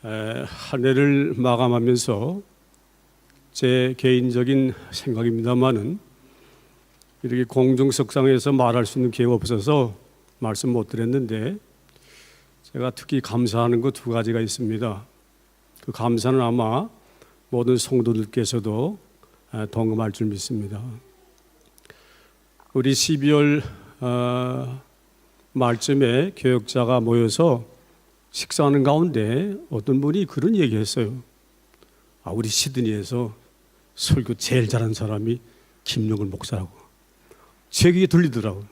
한 해를 마감하면서 제 개인적인 생각입니다마는 이렇게 공중석상에서 말할 수 있는 기회가 없어서 말씀 못 드렸는데, 제가 특히 감사하는 것 두 가지가 있습니다. 그 감사는 아마 모든 성도들께서도 동감할 줄 믿습니다. 우리 12월 말쯤에 교역자가 모여서 식사하는 가운데 어떤 분이 그런 얘기했어요. 우리 시드니에서 설교 제일 잘하는 사람이 김용근 목사라고. 제 귀에 들리더라고요.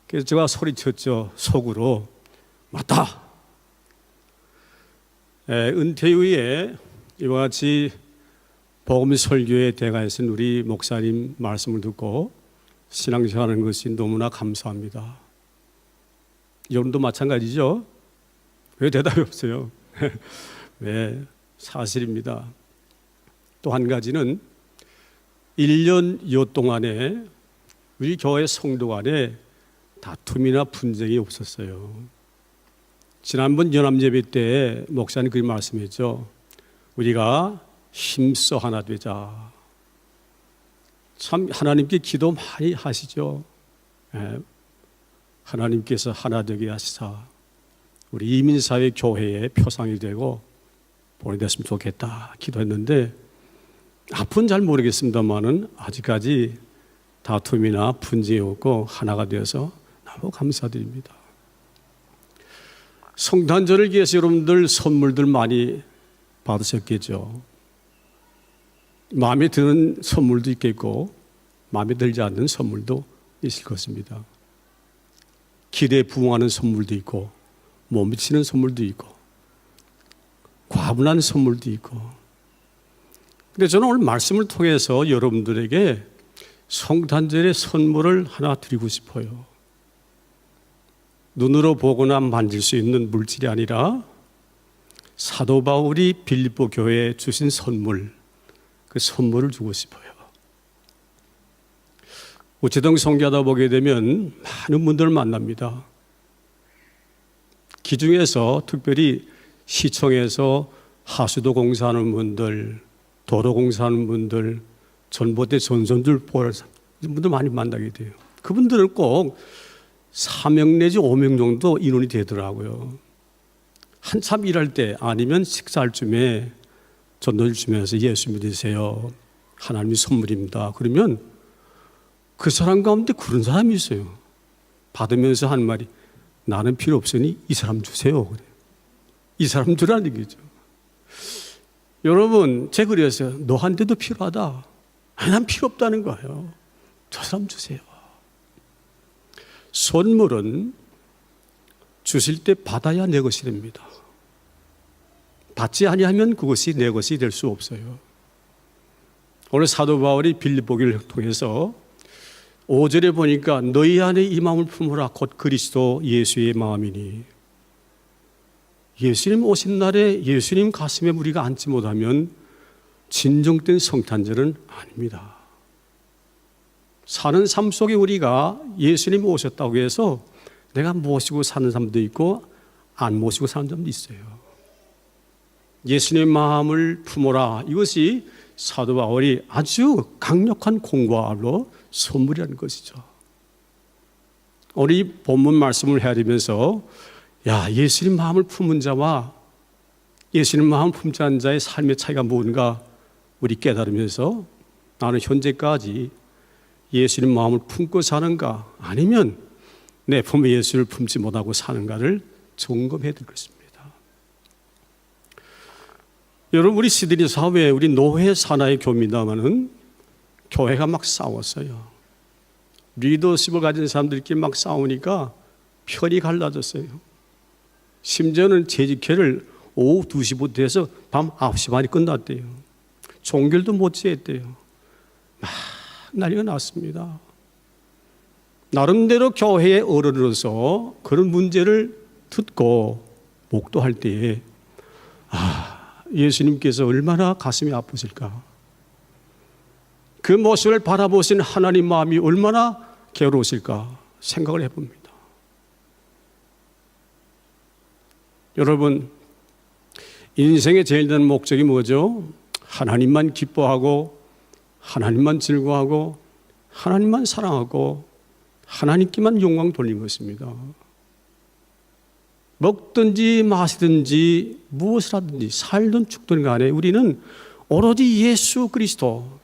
그래서 제가 소리쳤죠. 속으로. 맞다. 은퇴 후에 이와 같이 복음 설교의 대가에서는 우리 목사님 말씀을 듣고 신앙생활하는 것이 너무나 감사합니다. 여러분도 마찬가지죠? 왜 대답이 없어요? 네, 사실입니다. 또 한 가지는 1년여 동안에 우리 교회 성도 간에 다툼이나 분쟁이 없었어요. 지난번 연합예배 때 목사님 그렇게 말씀했죠. 우리가 힘써 하나 되자. 참 하나님께 기도 많이 하시죠. 하나님께서 하나 되게 하시사 우리 이민사회 교회의 표상이 되고 보내됐으면 좋겠다 기도했는데, 앞은 잘 모르겠습니다만은 아직까지 다툼이나 분쟁이 없고 하나가 되어서 너무 감사드립니다. 성탄절을 위해서 여러분들 선물들 많이 받으셨겠죠. 마음에 드는 선물도 있겠고 마음에 들지 않는 선물도 있을 것입니다. 기대에 부응하는 선물도 있고 못 미치는 선물도 있고 과분한 선물도 있고. 근데 저는 오늘 말씀을 통해서 여러분들에게 성탄절의 선물을 하나 드리고 싶어요. 눈으로 보거나 만질 수 있는 물질이 아니라 사도 바울이 빌립보 교회에 주신 선물, 그 선물을 주고 싶어요. 우체통 성교하다 보게 되면 많은 분들을 만납니다. 그 중에서 특별히 시청에서 하수도 공사하는 분들, 도로 공사하는 분들, 전봇대 전선들 보는 분들 많이 만나게 돼요. 그분들은 꼭 4명 내지 5명 정도 인원이 되더라고요. 한참 일할 때 아니면 식사할 쯤에 전도를 주면서 예수 믿으세요. 하나님의 선물입니다. 그러면 그 사람 가운데 그런 사람이 있어요. 받으면서 하는 말이 나는 필요 없으니 이 사람 주세요. 그래. 이 사람 주라는 얘기죠. 여러분, 제가 그랬어요. 너한테도 필요하다. 난 필요 없다는 거예요. 저 사람 주세요. 선물은 주실 때 받아야 내 것이 됩니다. 받지 아니하면 그것이 내 것이 될 수 없어요. 오늘 사도 바울이 빌립보기를 통해서 5절에 보니까 너희 안에 이 마음을 품으라 곧 그리스도 예수의 마음이니. 예수님 오신 날에 예수님 가슴에 우리가 앉지 못하면 진정된 성탄절은 아닙니다. 사는 삶 속에 우리가 예수님이 오셨다고 해서 내가 모시고 사는 사람도 있고 안 모시고 사는 사람도 있어요. 예수님의 마음을 품어라. 이것이 사도 바울이 아주 강력한 공고로 선물이라는 것이죠. 우리 본문 말씀을 헤아리면서 예수님 마음을 품은 자와 예수님 마음을 품지 않은 자의 삶의 차이가 뭔가 우리 깨달으면서 나는 현재까지 예수님 마음을 품고 사는가 아니면 내 품에 예수를 품지 못하고 사는가를 점검해야 될 것입니다. 여러분, 우리 시드니 사회에 우리 노회 산하의 교입니다마는 교회가 막 싸웠어요. 리더십을 가진 사람들끼리 막 싸우니까 편이 갈라졌어요. 심지어는 재직회를 오후 2시부터 해서 밤 9시 반이 끝났대요. 종결도 못 지했대요. 막 난리가 났습니다. 나름대로 교회의 어른으로서 그런 문제를 듣고 목도할 때에 예수님께서 얼마나 가슴이 아프실까. 그 모습을 바라보신 하나님 마음이 얼마나 괴로우실까 생각을 해봅니다. 여러분, 인생의 제일 큰 목적이 뭐죠? 하나님만 기뻐하고 하나님만 즐거워하고 하나님만 사랑하고 하나님께만 영광 돌린 것입니다. 먹든지 마시든지 무엇을 하든지 살든 죽든 간에 우리는 오로지 예수 그리스도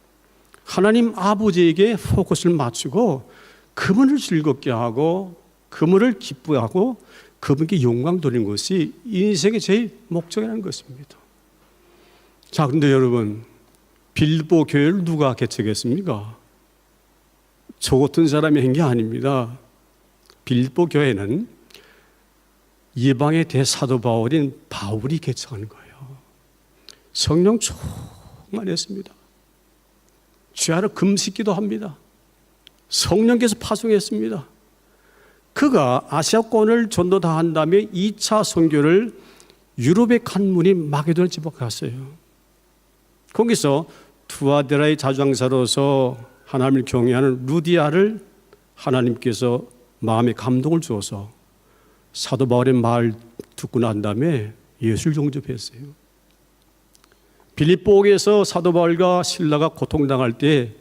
하나님 아버지에게 포커스를 맞추고 그분을 즐겁게 하고 그분을 기뻐하고 그분께 영광 돌리는 것이 인생의 제일 목적이라는 것입니다. 자, 그런데 여러분, 빌립보 교회를 누가 개척했습니까? 저 같은 사람이 한 게 아닙니다. 빌립보 교회는 이방의 대사도 바울인 바울이 개척한 거예요. 성령 충만했습니다. 주야로 금식기도 합니다. 성령께서 파송했습니다. 그가 아시아권을 전도 다 한 다음에 2차 선교를 유럽의 간문이 마게도냐를 집어갔어요. 거기서 투아데라의 자주장사로서 하나님을 경외하는 루디아를 하나님께서 마음에 감동을 주어서 사도 바울의 말 듣고 난 다음에 예수를 영접했어요. 빌립보에서 사도 바울과 실라가 고통당할 때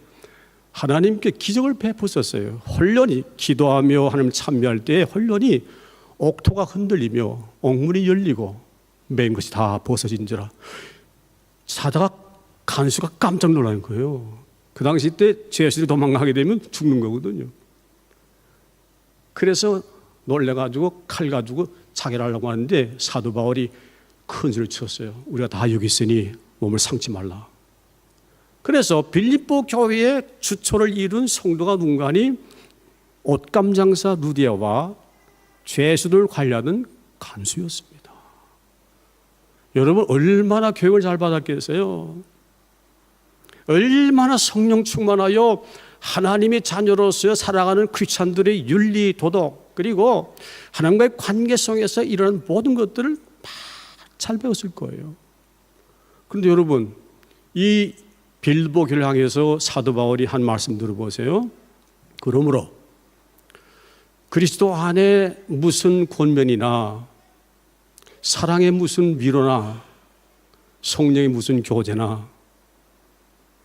하나님께 기적을 베푸셨어요. 홀련히 기도하며 하나님 참여할 때 홀련히 옥토가 흔들리며 옥문이 열리고 맨 것이 다 벗어진지라. 사다가 간수가 깜짝 놀라는 거예요. 그 당시 때 죄수들이 도망가게 되면 죽는 거거든요. 그래서 놀래가지고 칼 가지고 자결하려고 하는데 사도 바울이 큰 소리를 쳤어요. 우리가 다 여기 있으니 몸을 상치 말라. 그래서 빌립보 교회의 주초를 이룬 성도가 누군가니 옷감 장사 루디아와 죄수들 관리하는 간수였습니다. 여러분 얼마나 교육을 잘 받았겠어요? 얼마나 성령 충만하여 하나님의 자녀로서 살아가는 크리스찬들의 윤리, 도덕 그리고 하나님과의 관계성에서 이런 모든 것들을 잘 배웠을 거예요. 그런데 여러분 이 빌립보 교회를 향해서 사도 바울이 한 말씀 들어보세요. 그러므로 그리스도 안에 무슨 권면이나 사랑의 무슨 위로나 성령의 무슨 교제나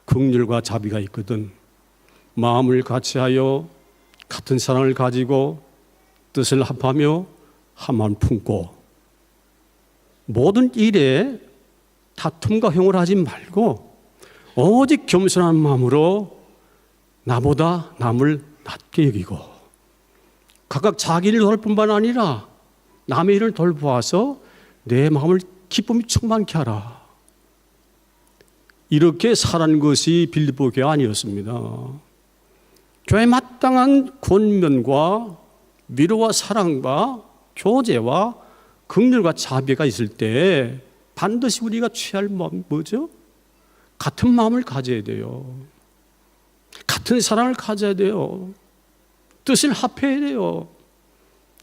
긍휼과 자비가 있거든 마음을 같이하여 같은 사랑을 가지고 뜻을 합하며 한 마음 품고 모든 일에 다툼과 형을 하지 말고 오직 겸손한 마음으로 나보다 남을 낮게 여기고 각각 자기 일을 돌볼 뿐만 아니라 남의 일을 돌보아서 내 마음을 기쁨이 충만케 하라. 이렇게 살아는 것이 빌립보 교회 아니었습니다. 교회에 마땅한 권면과 위로와 사랑과 교제와 긍휼과 자비가 있을 때 반드시 우리가 취할 마음 뭐죠? 같은 마음을 가져야 돼요. 같은 사랑을 가져야 돼요. 뜻을 합해야 돼요.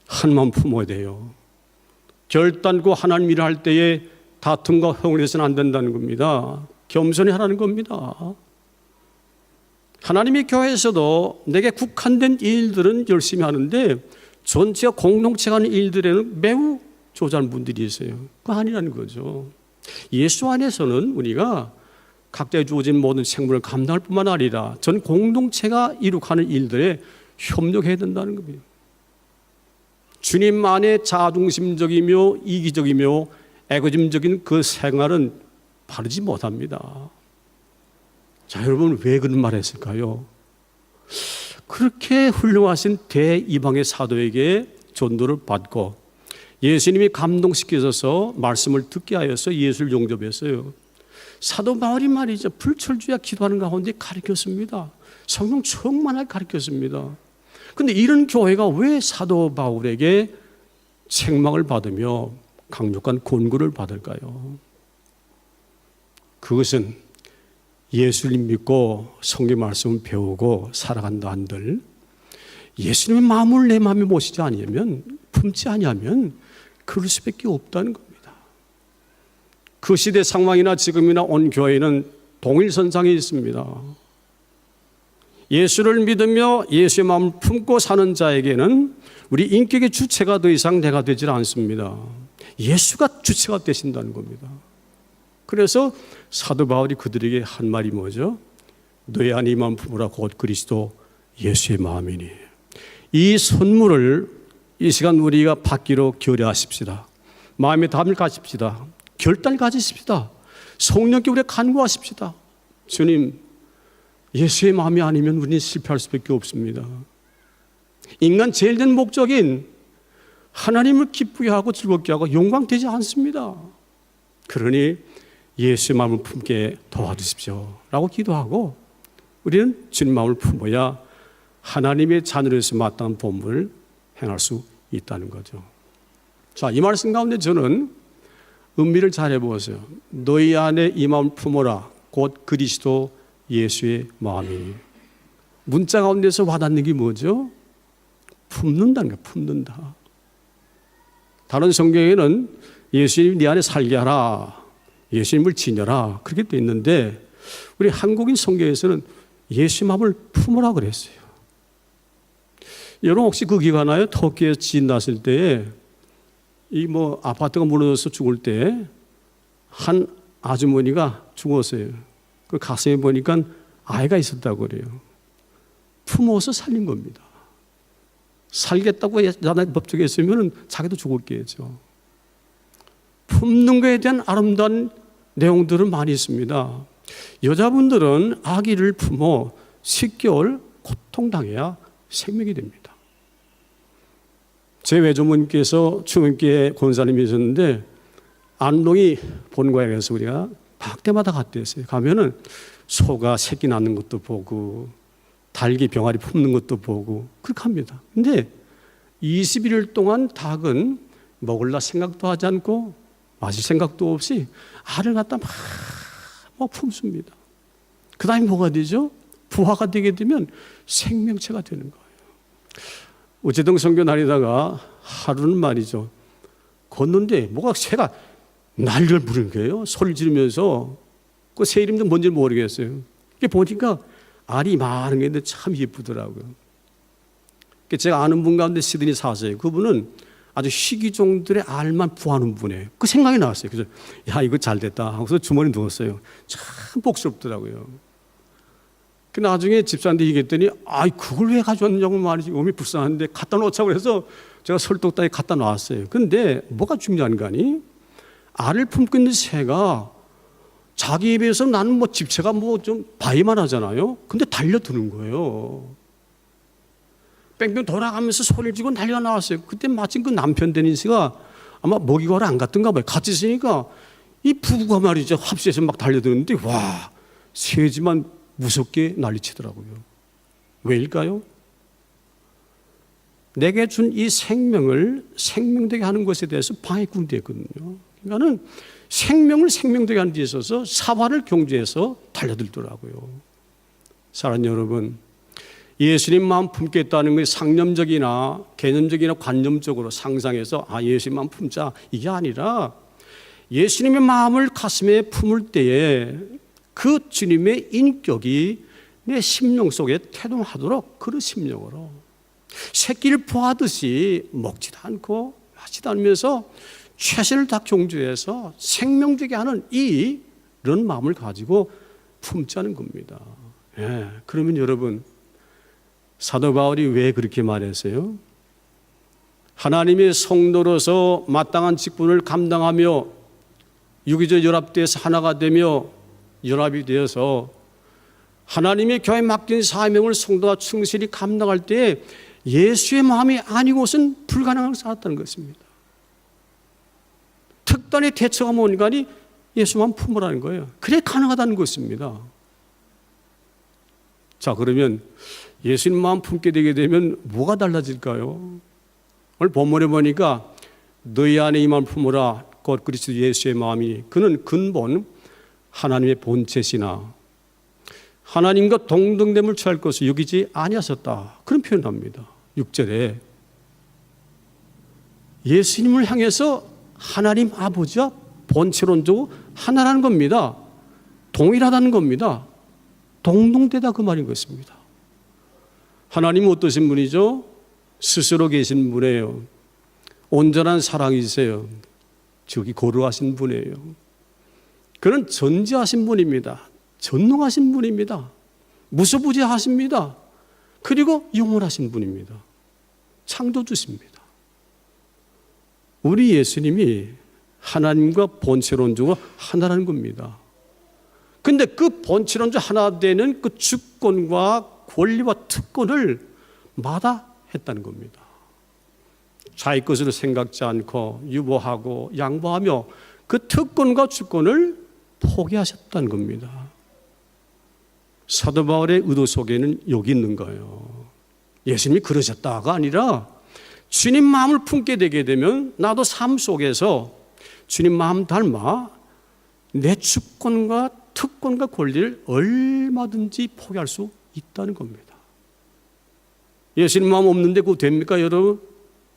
한 마음 품어야 돼요. 결단코 하나님 일을 할 때에 다툼과 형을 해서는 안 된다는 겁니다. 겸손히 하라는 겁니다. 하나님의 교회에서도 내게 국한된 일들은 열심히 하는데 전체가 공동체가 하는 일들에는 매우 조잘한 분들이 있어요. 그거 아니라는 거죠. 예수 안에서는 우리가 각자의 주어진 모든 책무를 감당할 뿐만 아니라 전 공동체가 이룩하는 일들에 협력해야 된다는 겁니다. 주님 안에 자중심적이며 이기적이며 에고즘적인 그 생활은 바르지 못합니다. 자, 여러분 왜 그런 말을 했을까요? 그렇게 훌륭하신 대이방의 사도에게 전도를 받고 예수님이 감동시키셔서 말씀을 듣게 하여서 예수를 영접했어요. 사도 바울이 말이죠. 불철주야 기도하는 가운데 가르쳤습니다. 성령 충만하게 가르쳤습니다. 그런데 이런 교회가 왜 사도 바울에게 책망을 받으며 강력한 권고를 받을까요? 그것은 예수를 믿고 성경 말씀을 배우고 살아간다 한들 예수님의 마음을 내 마음에 모시지 아니하면 품지 아니하면 그럴 수밖에 없다는 겁니다. 그 시대 상황이나 지금이나 온 교회는 동일선상에 있습니다. 예수를 믿으며 예수의 마음을 품고 사는 자에게는 우리 인격의 주체가 더 이상 내가 되질 않습니다. 예수가 주체가 되신다는 겁니다. 그래서 사도 바울이 그들에게 한 말이 뭐죠? 너희 안에 이 마음 품으라 곧 그리스도 예수의 마음이니. 이 선물을 이 시간 우리가 받기로 결의하십시다. 마음의 담을 가집시다. 결단을 가지십시다. 성령께 우리가 간구하십시다. 주님, 예수의 마음이 아니면 우리는 실패할 수밖에 없습니다. 인간 제일 된 목적인 하나님을 기쁘게 하고 즐겁게 하고 영광되지 않습니다. 그러니 예수의 마음을 품게 도와주십시오 라고 기도하고 우리는 주님 마음을 품어야 하나님의 자녀로서 마땅한 본분을 행할 수 있다는 거죠. 자, 이 말씀 가운데 저는 음미를 잘 해보세요. 너희 안에 이 마음을 품어라 곧 그리스도 예수의 마음이. 문자 가운데서 와닿는 게 뭐죠? 품는다는 거예요. 품는다. 다른 성경에는 예수님 네 안에 살게 하라, 예수님을 지녀라 그렇게 돼 있는데 우리 한국인 성경에서는 예수 마음을 품으라 그랬어요. 여러분 혹시 그 기억하나요? 터키에서 지진 났을 때에 이 아파트가 무너져서 죽을 때 한 아주머니가 죽었어요. 그 가슴에 보니까 아이가 있었다고 그래요. 품어서 살린 겁니다. 살겠다고 법적에 했으면 자기도 죽었겠죠. 품는 것에 대한 아름다운 내용들은 많이 있습니다. 여자분들은 아기를 품어 10개월 고통당해야 생명이 됩니다. 제 외조모님께서 추문교회 권사님이셨는데 안동이 본고향에서 우리가 방학 때마다 갔댔어요. 가면은 소가 새끼 낳는 것도 보고 닭이 병아리 품는 것도 보고 그렇게 합니다. 근데 21일 동안 닭은 먹을라 생각도 하지 않고 마실 생각도 없이 알을 갖다 막 품습니다. 그 다음에 뭐가 되죠? 부화가 되게 되면 생명체가 되는 거예요. 우체동 선교 다니다가 하루는 말이죠. 걷는데 뭐가 새가 난리를 부르는 거예요. 소리를 지르면서 그 새 이름도 뭔지 모르겠어요. 이게 보니까 알이 많은 게 있는데 참 예쁘더라고요. 제가 아는 분 가운데 시드니 사세요. 그분은 아주 희귀종들의 알만 부하는 분이에요. 그 생각이 나왔어요. 그래서 야 이거 잘 됐다 하고서 주머니에 넣었어요. 참 복스럽더라고요. 그 나중에 집사한테 얘기했더니 아이 그걸 왜 가져왔냐고 말이지. 몸이 불쌍한데 갖다 놓자고 해서 제가 설독다에 갖다 놨어요. 근데 뭐가 중요한 거니? 알을 품고 있는 새가 자기 입에서 나는 집채가 좀 바위만 하잖아요. 근데 달려드는 거예요. 뺑뺑 돌아가면서 소리를 지고 난리가 나왔어요. 그때 마침 그 남편 데니스가 아마 먹이가를 안 갔던가 봐요. 같이 있으니까 이 부부가 말이죠. 합세해서 막 달려드는데 와 새지만 무섭게 난리치더라고요. 왜일까요? 내게 준 이 생명을 생명되게 하는 것에 대해서 방해꾼이 됐거든요. 그러니까는 생명을 생명되게 하는 데 있어서 사활을 경주해서 달려들더라고요. 사랑하는 여러분, 예수님 마음 품겠다는 것이 상념적이나 개념적이나 관념적으로 상상해서 예수님 마음 품자 이게 아니라 예수님의 마음을 가슴에 품을 때에 그 주님의 인격이 내 심령 속에 태동하도록 그런 심령으로 새끼를 보하듯이 먹지도 않고 마시지도 않으면서 최선을 다 경주해서 생명되게 하는 이런 마음을 가지고 품자는 겁니다. 예, 그러면 여러분 사도 바울이 왜 그렇게 말했어요? 하나님의 성도로서 마땅한 직분을 감당하며 유기적 연합돼서 하나가 되며 연합이 되어서 하나님의 교회에 맡긴 사명을 성도가 충실히 감당할 때 예수의 마음이 아니고선 불가능한 살았다는 것입니다. 특단의 대처가 뭔가 예수 마음 품으라는 거예요. 그래 가능하다는 것입니다. 자, 그러면 예수님 마음 품게 되게 되면 뭐가 달라질까요? 오늘 본문에 보니까 너희 안에 이 마음 품으라 곧 그리스도 예수의 마음이 그는 근본 하나님의 본체시나 하나님과 동등됨을 취할 것을 여기지 아니하셨다. 그런 표현합니다. 6절에 예수님을 향해서 하나님 아버지와 본체론적으로 하나라는 겁니다. 동일하다는 겁니다. 동등되다 그 말인 것입니다. 하나님은 어떠신 분이죠? 스스로 계신 분이에요. 온전한 사랑이세요. 저기 거룩하신 분이에요. 그는 전지하신 분입니다. 전능하신 분입니다. 무소부지하십니다. 그리고 영원하신 분입니다. 창조주십니다. 우리 예수님이 하나님과 본체론 중으로 하나라는 겁니다. 근데 그 본체론 중 하나 되는 그 주권과 권리와 특권을 마다했다는 겁니다. 자기 것으로 생각지 않고 유보하고 양보하며 그 특권과 주권을 포기하셨다는 겁니다. 사도 바울의 의도 속에는 여기 있는 거예요. 예수님이 그러셨다가 아니라 주님 마음을 품게 되게 되면 나도 삶 속에서 주님 마음 닮아 내 주권과 특권과 권리를 얼마든지 포기할 수 있다는 겁니다. 예수님 마음 없는데 그거 됩니까, 여러분?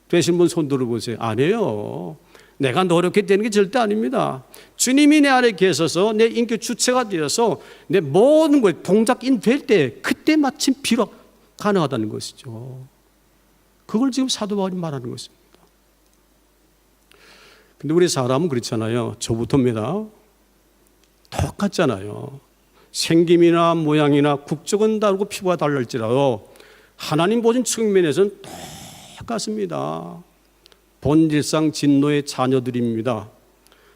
되신 분 손 들어보세요. 안 해요. 내가 노력해 되는 게 절대 아닙니다. 주님이 내 안에 계셔서 내 인격 주체가 되어서 내 모든 걸 동작인 될 때 그때 마침 비록 가능하다는 것이죠. 그걸 지금 사도 바울이 말하는 것입니다. 근데 우리 사람은 그렇잖아요. 저부터입니다. 똑같잖아요. 생김이나 모양이나 국적은 다르고 피부가 다를지라도 하나님 보신 측면에서는 똑같습니다. 본질상 진노의 자녀들입니다.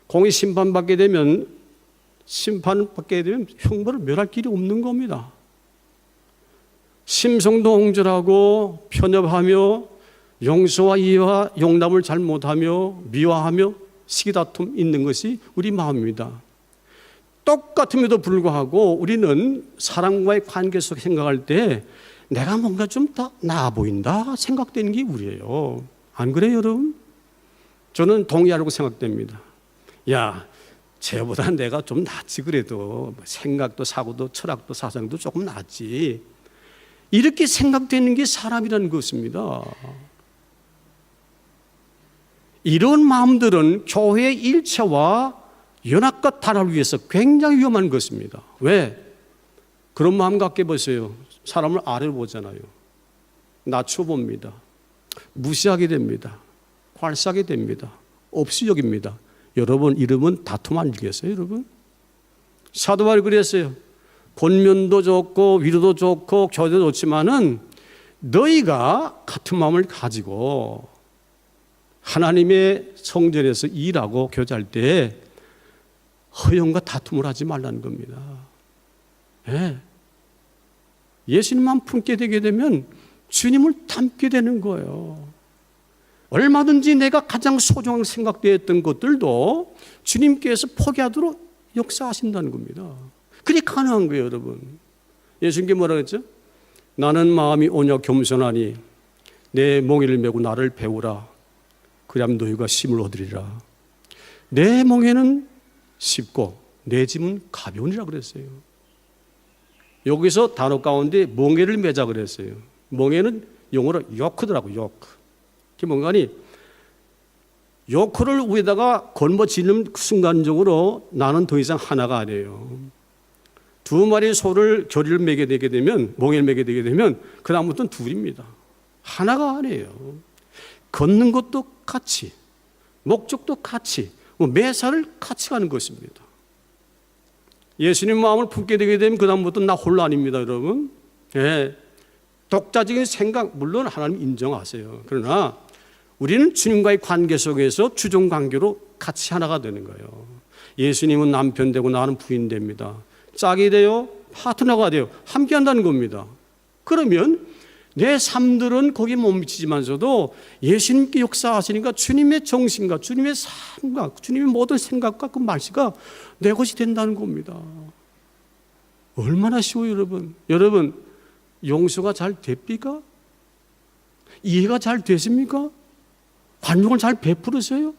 공의 심판받게 되면 형벌을 멸할 길이 없는 겁니다. 심성도 홍절하고 편협하며 용서와 이해와 용납을 잘 못하며 미화하며 시기다툼 있는 것이 우리 마음입니다. 똑같음에도 불구하고 우리는 사람과의 관계 속에 생각할 때 내가 뭔가 좀 더 나아 보인다 생각되는 게 우리예요. 안 그래요, 여러분? 저는 동의하라고 생각됩니다. 야, 쟤보다 내가 좀 낫지 그래도 생각도 사고도 철학도 사상도 조금 낫지. 이렇게 생각되는 게 사람이라는 것입니다. 이런 마음들은 교회의 일체와 연합과 단합을 위해서 굉장히 위험한 것입니다. 왜? 그런 마음 갖게 보세요. 사람을 아래로 보잖아요. 낮춰봅니다. 무시하게 됩니다. 괄사하게 됩니다. 없이 여깁니다. 여러분 이름은 다툼 아니겠어요, 여러분? 사도 바울이 그랬어요. 권면도 좋고 위로도 좋고 교제도 좋지만은 너희가 같은 마음을 가지고 하나님의 성전에서 일하고 교제할 때 허영과 다툼을 하지 말라는 겁니다. 네. 예수님만 품게 되게 되면 주님을 닮게 되는 거예요. 얼마든지 내가 가장 소중하게 생각되었던 것들도 주님께서 포기하도록 역사하신다는 겁니다. 그게 가능한 거예요, 여러분. 예수님께 뭐라 그랬죠? 나는 마음이 온유하고 겸손하니 내 몽에를 메고 나를 배우라. 그리하면 너희가 쉼을 얻으리라. 내 몽에는 쉽고 내 짐은 가벼우니라 그랬어요. 여기서 단어 가운데 몽에를 매자 그랬어요. 몽에는 영어로 요크더라고요. 요크. 그게 뭔가니 요크를 위에다가 걸머지는 순간적으로 나는 더 이상 하나가 아니에요. 두 마리 소를 겨리를 매게 되게 되면 몽에를 매게 되게 되면 그 다음부터는 둘입니다. 하나가 아니에요. 걷는 것도 같이 목적도 같이 매사를 같이 가는 것입니다. 예수님 마음을 품게 되게 되면 그 다음부터 나 홀로 아닙니다, 여러분. 예. 독자적인 생각 물론 하나님 인정하세요. 그러나 우리는 주님과의 관계 속에서 주종 관계로 같이 하나가 되는 거예요. 예수님은 남편 되고 나는 부인 됩니다. 짝이 돼요, 파트너가 돼요, 함께 한다는 겁니다. 그러면 내 삶들은 거기에 못 미치지만서도 예수님께 역사하시니까 주님의 정신과 주님의 삶과 주님의 모든 생각과 그 말씀가 내 것이 된다는 겁니다. 얼마나 쉬워요, 여러분. 여러분 용서가 잘 됩니까? 이해가 잘 되십니까? 관용을 잘 베풀으세요?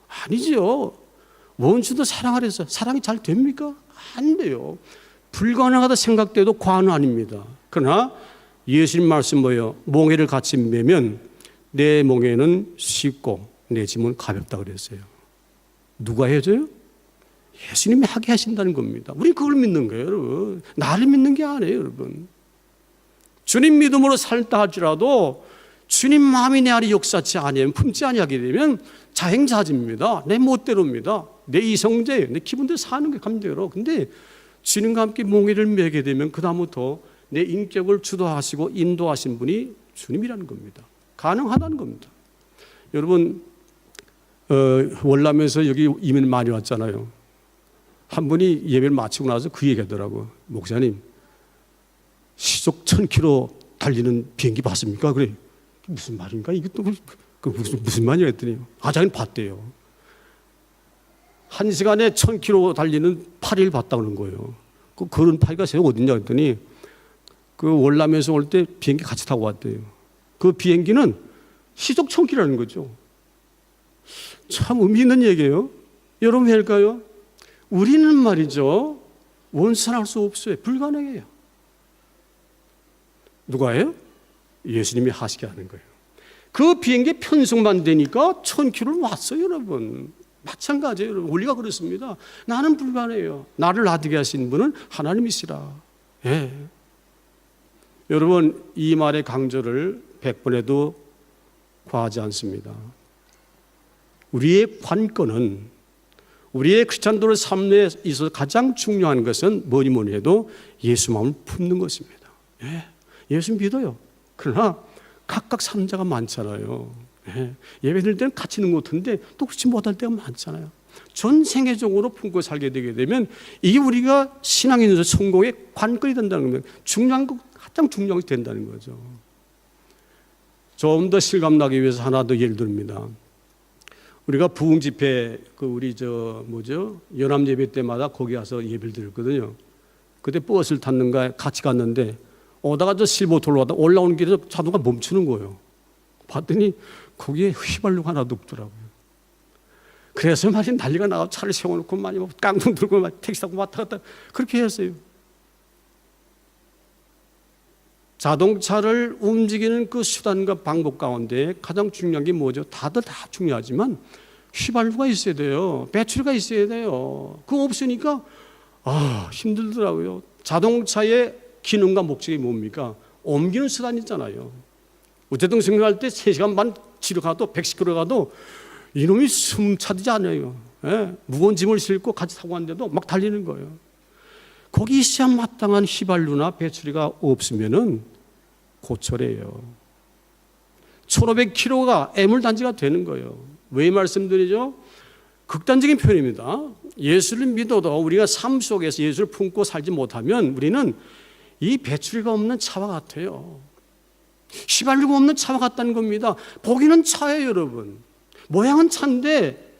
아니죠. 원수도 사랑하래서 사랑이 잘 됩니까? 안 돼요. 불가능하다 생각돼도 과언은 아닙니다. 그러나 예수님 말씀 뭐예요? 몽에를 같이 매면 내 몽에는 쉽고 내 짐은 가볍다 그랬어요. 누가 해줘요? 예수님이 하게 하신다는 겁니다. 우리 그걸 믿는 거예요, 여러분. 나를 믿는 게 아니에요, 여러분. 주님 믿음으로 살다 할지라도 주님 마음이 내 안에 역사치 아니하면 품지 아니하게 되면 자행자진입니다. 내 멋대로입니다. 내 이성자예요. 내 기분대로 사는 게 감정대로. 근데 주님과 함께 몽회를 매게 되면 그다음부터 내 인격을 주도하시고 인도하신 분이 주님이라는 겁니다. 가능하다는 겁니다. 여러분 월남에서 여기 이민 많이 왔잖아요. 한 분이 예배를 마치고 나서 그 얘기하더라고요. 목사님, 시속 1000km 달리는 비행기 봤습니까? 그래. 무슨 말인가? 이게 또 무슨 말이야 했더니 자기는 봤대요. 1시간에 1000km 달리는 파리를 봤다고 그러는 거예요. 그런 파리가 세상 어딨냐 했더니 그 월남에서 올 때 비행기 같이 타고 왔대요. 그 비행기는 시속 1000km라는 거죠. 참 의미 있는 얘기예요. 여러분 왜일까요? 우리는 말이죠, 원산할 수 없어요. 불가능해요. 누가 해요? 예수님이 하시게 하는 거예요. 그 비행기 편승만 되니까 1000km를 왔어요, 여러분. 마찬가지예요, 여러분. 원리가 그렇습니다. 나는 불가능해요. 나를 놔두게 하신 분은 하나님이시라. 예. 여러분, 이 말의 강조를 100번 해도 과하지 않습니다. 우리의 관건은, 우리의 크리스찬도의 삶에 있어서 가장 중요한 것은 뭐니 해도 예수 마음을 품는 것입니다. 예. 예수 믿어요. 그러나 각각 사는 자가 많잖아요. 예. 예배 드릴 때는 같이 있는 것 같은데 또 그렇지 못할 때가 많잖아요. 전 세계적으로 품고 살게 되게 되면 이게 우리가 신앙인으로서 성공의 관건이 된다는 겁니다. 중요한 것, 가장 중요한 것이 된다는 거죠. 좀 더 실감나기 위해서 하나 더 예를 듭니다. 우리가 부흥 집회, 연합 예배 때마다 거기 가서 예배를 드렸거든요. 그때 버스를 탔는가 같이 갔는데 오다가 저 실버 돌아가다 올라오는 길에 자동차 멈추는 거예요. 봤더니 거기에 휘발유가 하나도 없더라고요. 그래서 말이 난리가 나고 차를 세워놓고 많이 깡통 들고 택시 타고 왔다 갔다 그렇게 했어요. 자동차를 움직이는 그 수단과 방법 가운데 가장 중요한 게 뭐죠? 다들 다 중요하지만 휘발유가 있어야 돼요. 배터리가 있어야 돼요. 그거 없으니까 힘들더라고요. 자동차의 기능과 목적이 뭡니까? 옮기는 수단이잖아요. 어쨌든 생각할 때 3시간 반 지로 가도 110km 가도 이놈이 숨 차지 않아요. 예? 무거운 짐을 싣고 같이 타고 왔는데도 막 달리는 거예요. 거기 있어야 마땅한 휘발유나 배터리가 없으면은 고철이에요. 1500km가 애물단지가 되는 거예요. 왜 말씀드리죠? 극단적인 표현입니다. 예수를 믿어도 우리가 삶 속에서 예수를 품고 살지 못하면 우리는 이 배터리가 없는 차와 같아요. 휘발유가 없는 차와 같다는 겁니다. 보기는 차예요, 여러분. 모양은 차인데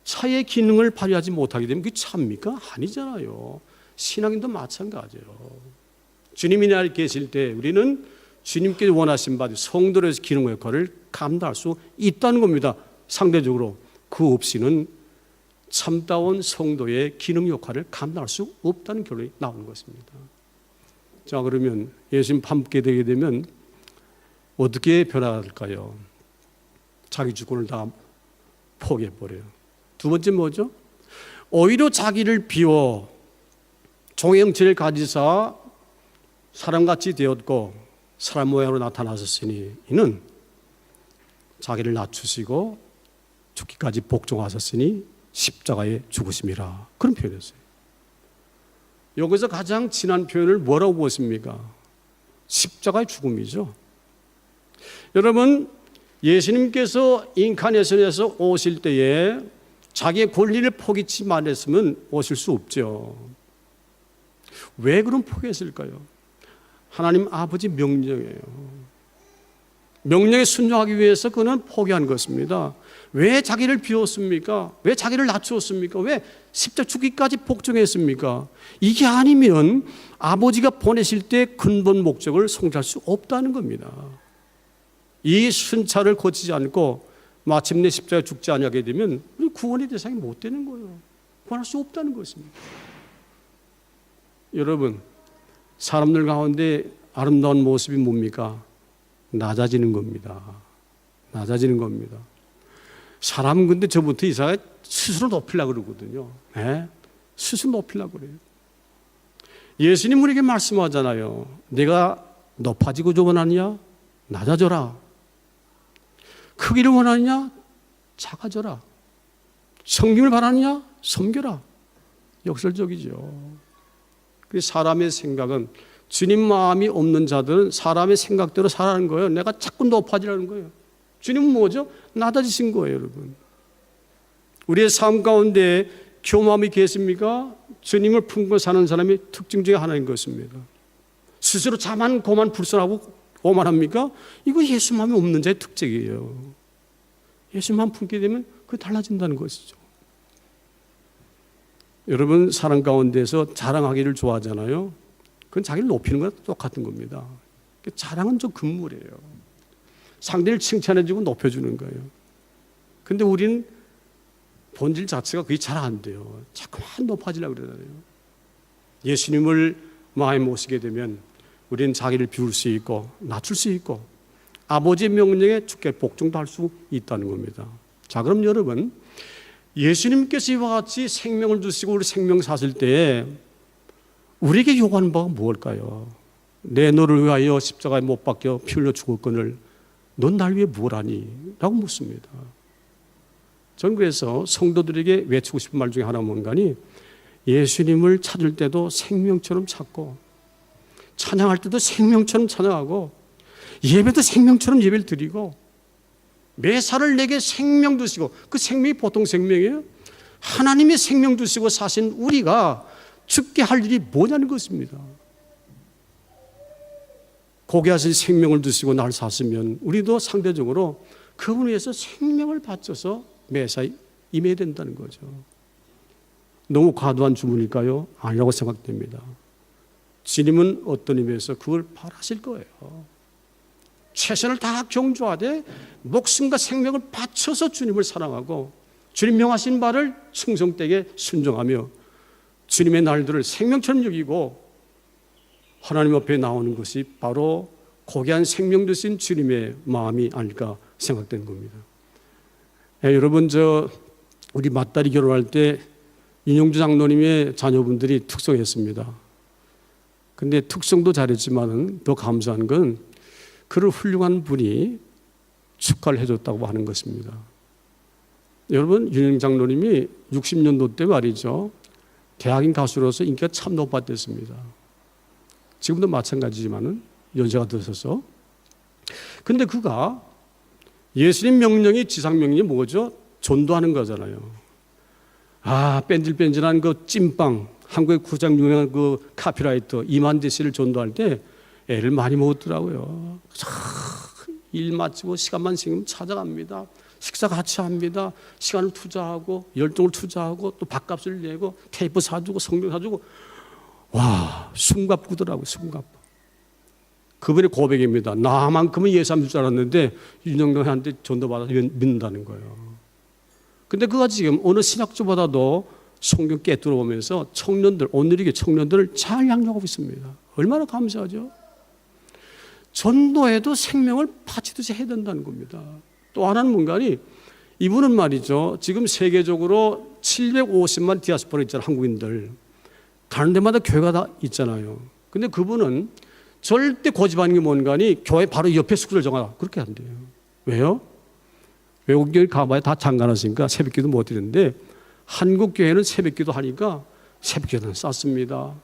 차의 기능을 발휘하지 못하게 되면 그게 차입니까? 아니잖아요. 신앙인도 마찬가지예요. 주님이 나 계실 때 우리는 주님께서 원하신 바대로 성도로서 기능 역할을 감당할 수 있다는 겁니다. 상대적으로 그 없이는 참다운 성도의 기능 역할을 감당할 수 없다는 결론이 나오는 것입니다. 자, 그러면 예수님 함께 되게 되면 어떻게 변화할까요? 자기 주권을 다 포기해버려요. 두 번째 뭐죠? 오히려 자기를 비워 종의 형체를 가지사 사람같이 되었고 사람 모양으로 나타나셨으니 이는 자기를 낮추시고 죽기까지 복종하셨으니 십자가에 죽으심이라. 그런 표현이었어요. 여기서 가장 진한 표현을 뭐라고 보십니까? 십자가의 죽음이죠. 여러분, 예수님께서 인카네이션에서 오실 때에 자기의 권리를 포기치 말했으면 오실 수 없죠. 왜 그런 포기했을까요? 하나님 아버지 명령이에요. 명령에 순종하기 위해서 그는 포기한 것입니다. 왜 자기를 비웠습니까? 왜 자기를 낮추었습니까? 왜 십자가 죽기까지 복종했습니까? 이게 아니면 아버지가 보내실 때 근본 목적을 성취할 수 없다는 겁니다. 이 순찰을 거치지 않고 마침내 십자가에 죽지 않게 되면 우리 구원의 대상이 못 되는 거예요. 구원할 수 없다는 것입니다. 여러분, 사람들 가운데 아름다운 모습이 뭡니까? 낮아지는 겁니다. 낮아지는 겁니다. 사람은 근데 저부터 이상하게 스스로 높이려고 그러거든요. 네? 스스로 높이려고 그래요. 예수님 우리에게 말씀하잖아요. 내가 높아지고 원하느냐? 낮아져라. 크기를 원하느냐? 작아져라. 섬김을 바라느냐? 섬겨라. 역설적이죠. 그래서 사람의 생각은, 주님 마음이 없는 자들은 사람의 생각대로 살아가는 거예요. 내가 자꾸 높아지라는 거예요. 주님은 뭐죠? 낮아지신 거예요, 여러분. 우리의 삶 가운데 교만이 계십니까? 주님을 품고 사는 사람의 특징 중에 하나인 것입니다. 스스로 자만 고만 불선하고 오만합니까? 이거 예수 마음이 없는 자의 특징이에요. 예수 마음 품게 되면 그게 달라진다는 것이죠. 여러분, 사람 가운데서 자랑하기를 좋아하잖아요. 그건 자기를 높이는 거랑 똑같은 겁니다. 자랑은 좀 금물이에요. 상대를 칭찬해주고 높여주는 거예요. 근데 우리는 본질 자체가 그게 잘 안 돼요. 자꾸만 높아지려고 그러잖아요. 예수님을 마음에 모시게 되면 우리는 자기를 비울 수 있고 낮출 수 있고 아버지의 명령에 주께 복종도 할 수 있다는 겁니다. 자, 그럼 여러분, 예수님께서 이와 같이 생명을 주시고 우리 생명 사실 때 우리에게 요구하는 바가 무엇일까요? 내 너를 위하여 십자가에 못 박혀 피 흘려 죽었거늘 넌 날 위해 뭘 하니? 라고 묻습니다. 저는 그래서 성도들에게 외치고 싶은 말 중에 하나가 뭔가니, 예수님을 찾을 때도 생명처럼 찾고 찬양할 때도 생명처럼 찬양하고 예배도 생명처럼 예배를 드리고 매사를 내게 생명 주시고, 그 생명이 보통 생명이에요? 하나님의 생명 주시고 사신 우리가 죽게 할 일이 뭐냐는 것입니다. 고귀하신 생명을 주시고 날 샀으면 우리도 상대적으로 그분에 의해서 생명을 바쳐서 매사 임해야 된다는 거죠. 너무 과도한 주문일까요? 아니라고 생각됩니다. 주님은 어떤 의미에서 그걸 바라실 거예요. 최선을 다 경주하되 목숨과 생명을 바쳐서 주님을 사랑하고 주님 명하신 바를 충성되게 순종하며 주님의 날들을 생명처럼 여기고 하나님 앞에 나오는 것이 바로 고귀한 생명 주신 주님의 마음이 아닐까 생각되는 겁니다. 여러분, 우리 맏딸이 결혼할 때 윤영주 장로님의 자녀분들이 특성했습니다. 근데 특성도 잘했지만 더 감사한 건 그를 훌륭한 분이 축하를 해줬다고 하는 것입니다. 여러분, 윤영 장로님이 60년도 때 말이죠, 대학인 가수로서 인기가 참 높았댔습니다. 지금도 마찬가지지만은 연세가 들어서서. 근데 그가 예수님 명령이, 지상 명령이 뭐죠? 전도하는 거잖아요. 뺀질뺀질한 그 찐빵, 한국의 구장 유명한 그 카피라이터 이만재 씨를 전도할 때 애를 많이 먹었더라고요. 일 마치고 시간만 생기면 찾아갑니다. 식사 같이 합니다. 시간을 투자하고 열정을 투자하고 또 밥값을 내고 테이프 사주고 성경 사주고, 와, 숨가쁘더라고요. 숨가쁘. 그분의 고백입니다. 나만큼은 예수 믿을 줄 알았는데 윤영동한테 전도받아서 믿는다는 거예요. 근데 그가 지금 어느 신학주보다도 성경 깨뚫어 보면서 청년들, 오늘의 청년들을 잘 양육하고 있습니다. 얼마나 감사하죠? 전도에도 생명을 바치듯이 해야 된다는 겁니다. 또 하나는 뭔가니, 이분은 말이죠, 지금 세계적으로 750만 디아스포라 있잖아요. 한국인들 가는 데마다 교회가 다 있잖아요. 근데 그분은 절대 고집하는 게 뭔가니, 교회 바로 옆에 숙소를 정하라 그렇게 한대요. 왜요? 외국 교회 가봐야 다 장가놨으니까 새벽기도 못 드리는데, 한국 교회는 새벽기도 하니까 새벽기도는 쌌습니다.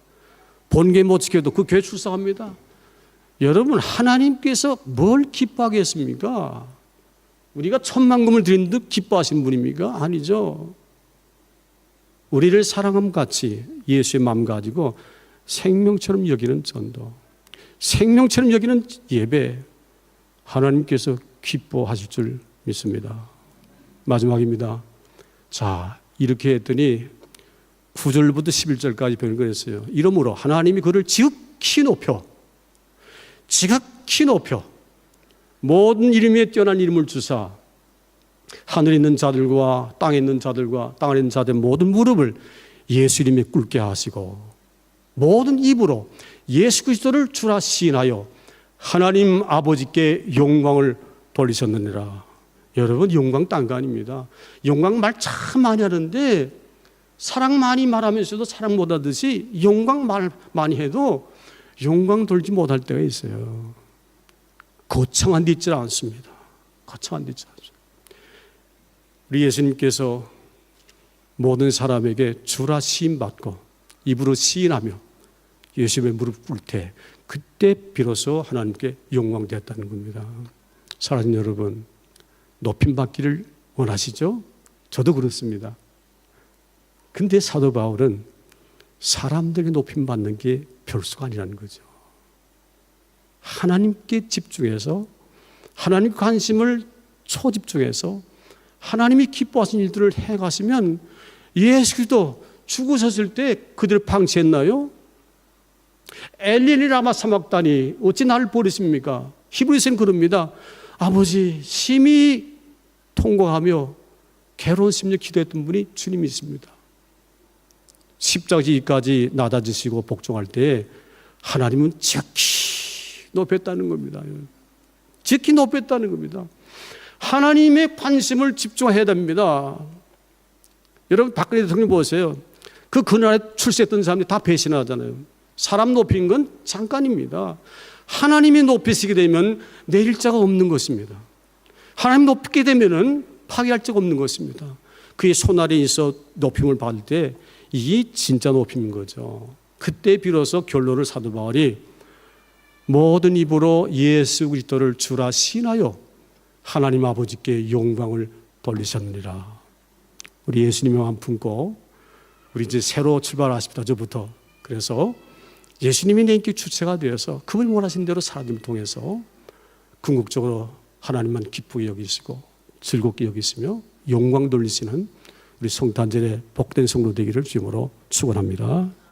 본교회 못 지켜도 그 교회 출석합니다. 여러분, 하나님께서 뭘 기뻐하겠습니까? 우리가 천만금을 드린 듯 기뻐하신 분입니까? 아니죠. 우리를 사랑함 같이 예수의 마음 가지고 생명처럼 여기는 전도, 생명처럼 여기는 예배, 하나님께서 기뻐하실 줄 믿습니다. 마지막입니다. 자, 이렇게 했더니 9절부터 11절까지 변을 했어요. 이러므로 하나님이 그를 지극히 높여 모든 이름에 뛰어난 이름을 주사 하늘에 있는 자들과 땅에 있는 자들과 땅 아래 있는 자들 모든 무릎을 예수 이름에 꿇게 하시고 모든 입으로 예수 그리스도를 주라 시인하여 하나님 아버지께 영광을 돌리셨느니라. 여러분, 영광 딴 거 아닙니다. 영광 말 참 많이 하는데 사랑 많이 말하면서도 사랑 못하듯이 영광 말 많이 해도 영광 돌지 못할 때가 있어요. 거창한 데 있지 않습니다. 거창한 데 있지 않습니다. 우리 예수님께서 모든 사람에게 주라 시인받고 입으로 시인하며 예수님의 무릎 꿇을 때 그때 비로소 하나님께 영광되었다는 겁니다. 사랑하는 여러분, 높임받기를 원하시죠? 저도 그렇습니다. 근데 사도 바울은 사람들에게 높임받는 게 별수가 아니라는 거죠. 하나님께 집중해서 하나님 관심을 초집중해서 하나님이 기뻐하시는 일들을 해가시면 예수 그리스도 죽으셨을 때 그들을 방치했나요? 엘리니 라마 사막다니 어찌 나를 버리십니까? 히브리서는 그럽니다. 아버지 심히 통곡하며 괴로운 심령 기도했던 분이 주님이십니다. 십자가지기까지 낮아지시고 복종할 때 하나님은 지극히 높였다는 겁니다. 지극히 높였다는 겁니다. 하나님의 관심을 집중해야 됩니다. 여러분 박근혜 대통령 보세요. 그 그날에 출세했던 사람들이 다 배신하잖아요. 사람 높인 건 잠깐입니다. 하나님이 높이시게 되면 내릴 자가 없는 것입니다. 하나님 높이게 되면 파괴할 자가 없는 것입니다. 그의 손아래 있어 높임을 받을 때 이게 진짜 높임인 거죠. 그때 비로소 결론을 사도 바울이 모든 입으로 예수 그리스도를 주라 시인하여 하나님 아버지께 영광을 돌리셨느니라. 우리 예수님의 마음 품고 우리 이제 새로 출발하십니다. 저부터. 그래서 예수님이 내 인격 주체가 되어서 그분이 원하신 대로 사람을 통해서 궁극적으로 하나님만 기쁘게 여기시고 즐겁게 여기시며 영광 돌리시는 우리 성탄절의 복된 성도 되기를 주님으로 축원합니다.